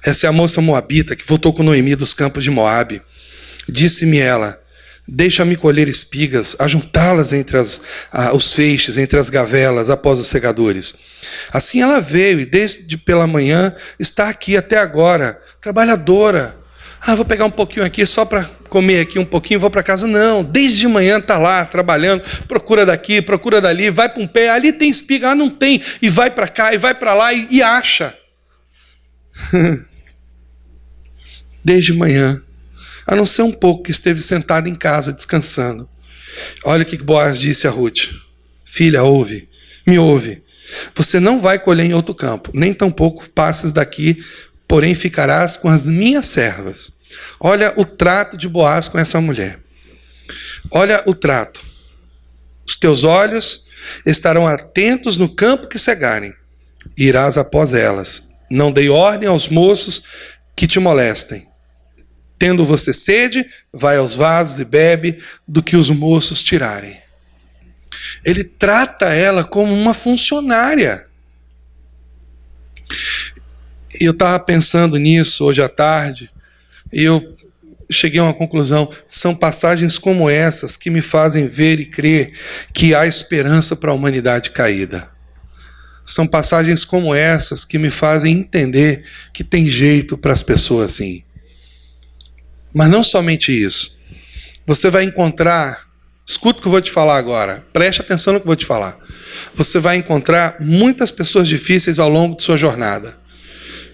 Essa é a moça moabita que voltou com Noemi dos campos de Moabe. Disse-me ela: deixa-me colher espigas, ajuntá-las entre os feixes, entre as gavelas, após os segadores. Assim ela veio, e desde pela manhã está aqui até agora, trabalhadora. Vou pegar um pouquinho aqui só para comer aqui um pouquinho, vou para casa. Não, desde de manhã está lá trabalhando, procura daqui, procura dali, vai para um pé, ali tem espiga, não tem, e vai para cá, e vai para lá, e acha. Desde manhã, a não ser um pouco que esteve sentado em casa, descansando. Olha o que Boaz disse a Ruth: filha, me ouve. Você não vai colher em outro campo, nem tampouco passes daqui, porém ficarás com as minhas servas. Olha o trato de Boaz com essa mulher. Olha o trato. Os teus olhos estarão atentos no campo que cegarem. Irás após elas. Não dei ordem aos moços que te molestem. Tendo você sede, vai aos vasos e bebe do que os moços tirarem. Ele trata ela como uma funcionária. Eu estava pensando nisso hoje à tarde, e eu cheguei a uma conclusão. São passagens como essas que me fazem ver e crer que há esperança para a humanidade caída. São passagens como essas que me fazem entender que tem jeito para as pessoas assim. Mas não somente isso. Você vai encontrar, escuta o que eu vou te falar agora, preste atenção no que eu vou te falar. Você vai encontrar muitas pessoas difíceis ao longo de sua jornada.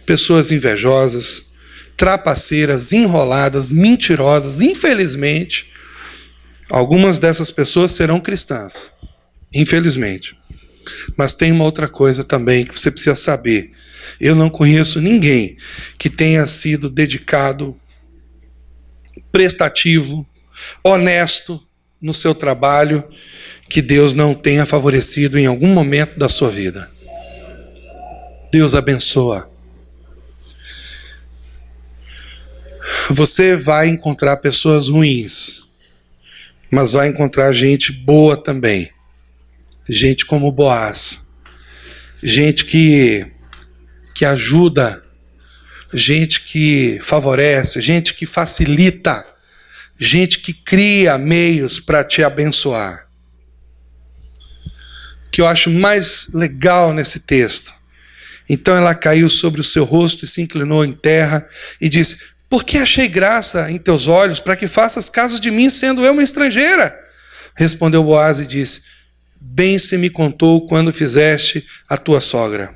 Pessoas invejosas, trapaceiras, enroladas, mentirosas. Infelizmente, algumas dessas pessoas serão cristãs. Infelizmente. Mas tem uma outra coisa também que você precisa saber. Eu não conheço ninguém que tenha sido dedicado, prestativo, honesto no seu trabalho, que Deus não tenha favorecido em algum momento da sua vida. Deus abençoa. Você vai encontrar pessoas ruins, mas vai encontrar gente boa também. Gente como Boaz, gente que ajuda, gente que favorece, gente que facilita, gente que cria meios para te abençoar. O que eu acho mais legal nesse texto: então ela caiu sobre o seu rosto e se inclinou em terra e disse: por que achei graça em teus olhos, para que faças caso de mim, sendo eu uma estrangeira? Respondeu Boaz e disse: bem se me contou quando fizeste a tua sogra.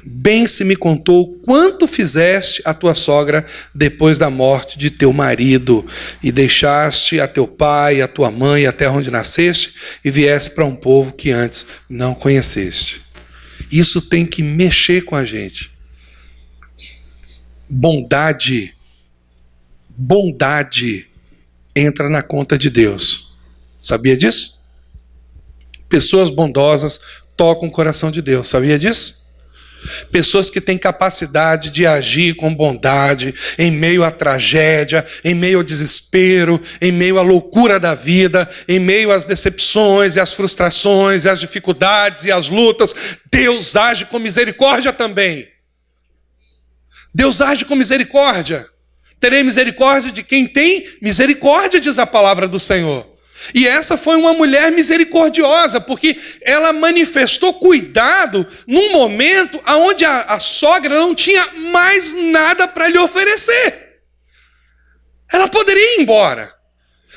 Bem se me contou quanto fizeste a tua sogra depois da morte de teu marido, e deixaste a teu pai, a tua mãe, a terra onde nasceste, e vieste para um povo que antes não conheceste. Isso tem que mexer com a gente. Bondade entra na conta de Deus. Sabia disso? Pessoas bondosas tocam o coração de Deus. Sabia disso? Pessoas que têm capacidade de agir com bondade em meio à tragédia, em meio ao desespero, em meio à loucura da vida, em meio às decepções e às frustrações e às dificuldades e às lutas. Deus age com misericórdia também. Deus age com misericórdia. Terei misericórdia de quem tem misericórdia, diz a palavra do Senhor. E essa foi uma mulher misericordiosa, porque ela manifestou cuidado num momento onde a sogra não tinha mais nada para lhe oferecer. Ela poderia ir embora.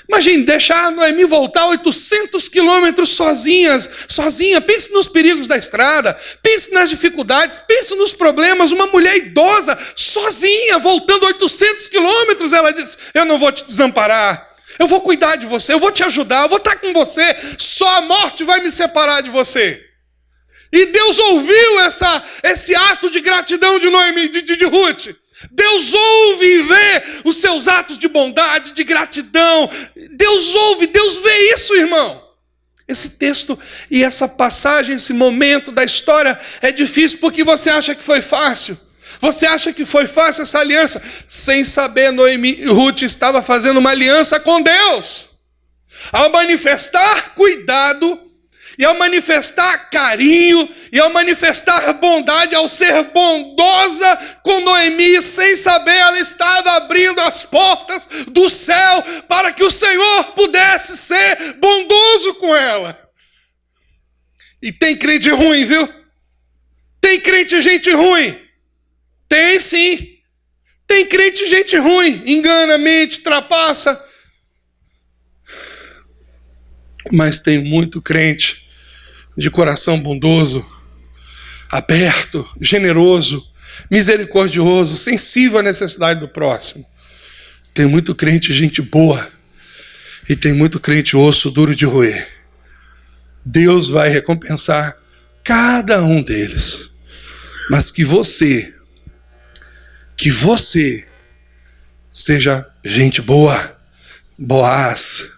Imagine, deixar a Noemi voltar 800 quilômetros sozinha. Pense nos perigos da estrada, pense nas dificuldades, pense nos problemas. Uma mulher idosa, sozinha, voltando 800 quilômetros, ela disse: eu não vou te desamparar. Eu vou cuidar de você, eu vou te ajudar, eu vou estar com você. Só a morte vai me separar de você. E Deus ouviu esse ato de gratidão de Noemi, de Ruth. Deus ouve e vê os seus atos de bondade, de gratidão. Deus ouve, Deus vê isso, irmão. Esse texto e essa passagem, esse momento da história é difícil porque você acha que foi fácil. Você acha que foi fácil essa aliança? Sem saber, Ruth estava fazendo uma aliança com Deus. Ao manifestar cuidado, e ao manifestar carinho, e ao manifestar bondade, ao ser bondosa com Noemi, sem saber, ela estava abrindo as portas do céu para que o Senhor pudesse ser bondoso com ela. E tem crente ruim, viu? Tem crente gente ruim. Tem sim. Tem crente gente ruim. Engana, mente, trapaça. Mas tem muito crente de coração bondoso, aberto, generoso, misericordioso, sensível à necessidade do próximo. Tem muito crente gente boa. E tem muito crente osso duro de roer. Deus vai recompensar cada um deles. Mas que você seja gente boa, Boaz,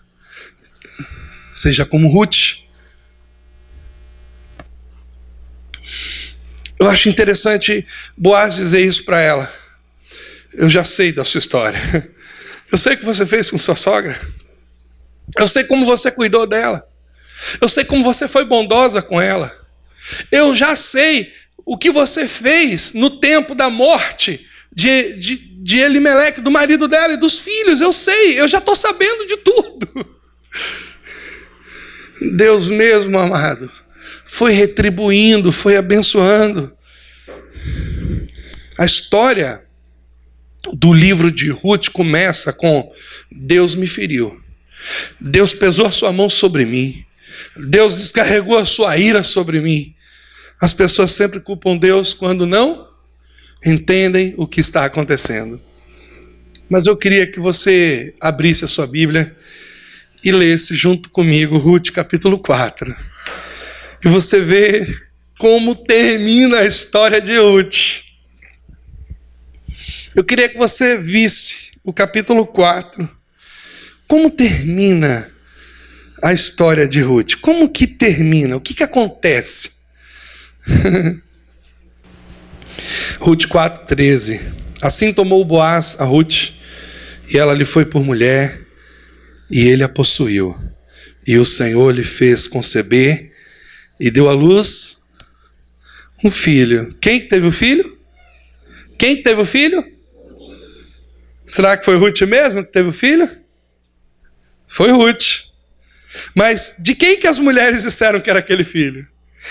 seja como Ruth. Eu acho interessante Boaz dizer isso para ela. Eu já sei da sua história. Eu sei o que você fez com sua sogra. Eu sei como você cuidou dela. Eu sei como você foi bondosa com ela. Eu já sei o que você fez no tempo da morte de Elimeleque, do marido dela e dos filhos. Eu sei, eu já estou sabendo de tudo. Deus mesmo, amado, foi retribuindo, foi abençoando. A história do livro de Ruth começa com: Deus me feriu. Deus pesou a sua mão sobre mim. Deus descarregou a sua ira sobre mim. As pessoas sempre culpam Deus quando não entendem o que está acontecendo. Mas eu queria que você abrisse a sua Bíblia e lesse junto comigo Ruth capítulo 4. E você vê como termina a história de Ruth. Eu queria que você visse o capítulo 4. Como termina a história de Ruth? Como que termina? O que acontece? Ruth 4:13. Assim tomou Boaz a Ruth, e ela lhe foi por mulher, e ele a possuiu. E o Senhor lhe fez conceber, e deu à luz um filho. Quem que teve o filho? Quem que teve o filho? Será que foi Ruth mesmo que teve o filho? Foi Ruth. Mas de quem que as mulheres disseram que era aquele filho?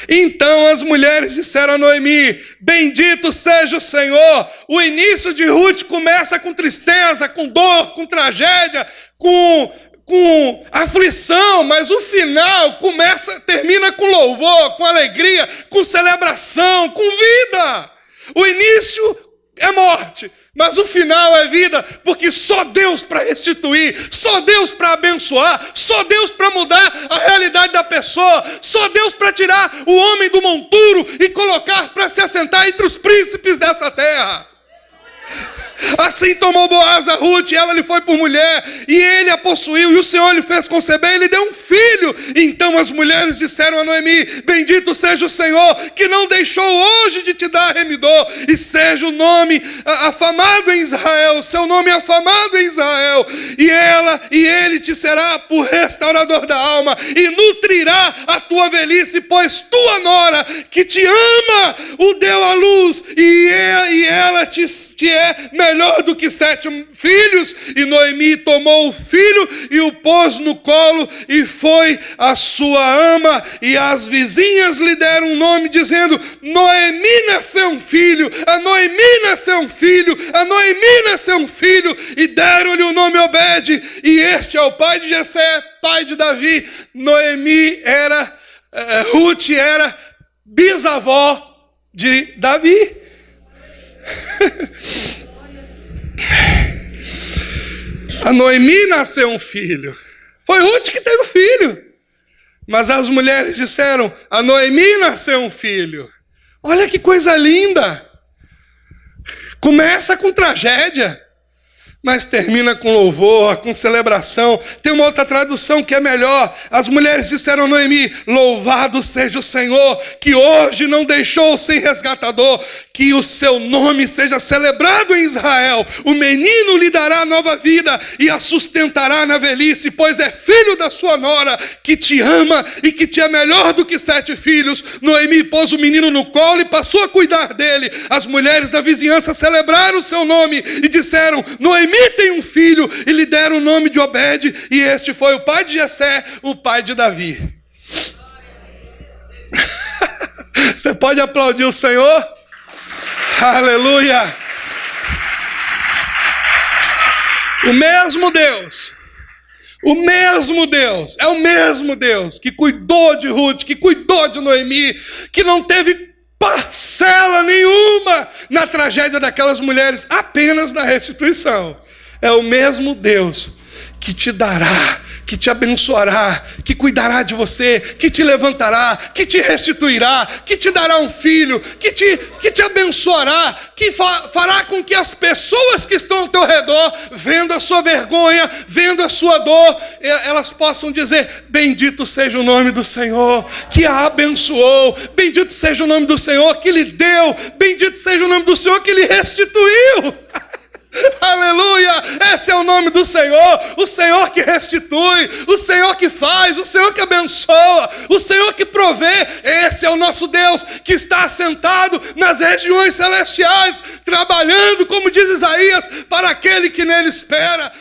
Então as mulheres disseram a Noemi: bendito seja o Senhor. O início de Ruth começa com tristeza, com dor, com tragédia, com aflição, mas o final termina com louvor, com alegria, com celebração, com vida. O início é morte, mas o final é vida, porque só Deus para restituir, só Deus para abençoar, só Deus para mudar a realidade da pessoa, só Deus para tirar o homem do monturo e colocar para se assentar entre os príncipes dessa terra. Assim tomou Boaz a Ruth, e ela lhe foi por mulher, e ele a possuiu, e o Senhor lhe fez conceber, e lhe deu um filho. Então as mulheres disseram a Noemi: bendito seja o Senhor, que não deixou hoje de te dar remidor, e seja o nome afamado em Israel, o seu nome afamado em Israel, e ele te será por restaurador da alma, e nutrirá a tua velhice, pois tua nora, que te ama, o deu à luz, e ela te é melhor do que 7 filhos. E Noemi tomou o filho e o pôs no colo, e foi a sua ama, e as vizinhas lhe deram um nome, dizendo: Noemi nasceu um filho, a Noemi nasceu um filho, a Noemi nasceu um filho, e deram-lhe o nome Obed, e este é o pai de Jessé, pai de Davi. Ruth era bisavó de Davi. A Noemi nasceu um filho. Foi Ruth que teve o filho. Mas as mulheres disseram: a Noemi nasceu um filho. Olha que coisa linda. Começa com tragédia, mas termina com louvor, com celebração. Tem uma outra tradução que é melhor. As mulheres disseram a Noemi: louvado seja o Senhor, que hoje não deixou sem resgatador, que o seu nome seja celebrado em Israel. O menino lhe dará nova vida e a sustentará na velhice, pois é filho da sua nora, que te ama e que te é melhor do que 7 filhos. Noemi pôs o menino no colo e passou a cuidar dele. As mulheres da vizinhança celebraram o seu nome e disseram: Noemi tem um filho, e lhe deram o nome de Obed, e este foi o pai de Jessé, o pai de Davi. Você pode aplaudir o Senhor? Aleluia! O mesmo Deus é o mesmo Deus que cuidou de Ruth, que cuidou de Noemi, que não teve parcela nenhuma na tragédia daquelas mulheres, apenas na restituição. É o mesmo Deus que te dará, que te abençoará, que cuidará de você, que te levantará, que te restituirá, que te dará um filho, que te abençoará, que fará com que as pessoas que estão ao teu redor, vendo a sua vergonha, vendo a sua dor, elas possam dizer: bendito seja o nome do Senhor, que a abençoou, bendito seja o nome do Senhor, que lhe deu, bendito seja o nome do Senhor, que lhe restituiu. Aleluia! Esse é o nome do Senhor, o Senhor que restitui, o Senhor que faz, o Senhor que abençoa, o Senhor que provê. Esse é o nosso Deus, que está assentado nas regiões celestiais, trabalhando, como diz Isaías, para aquele que nele espera.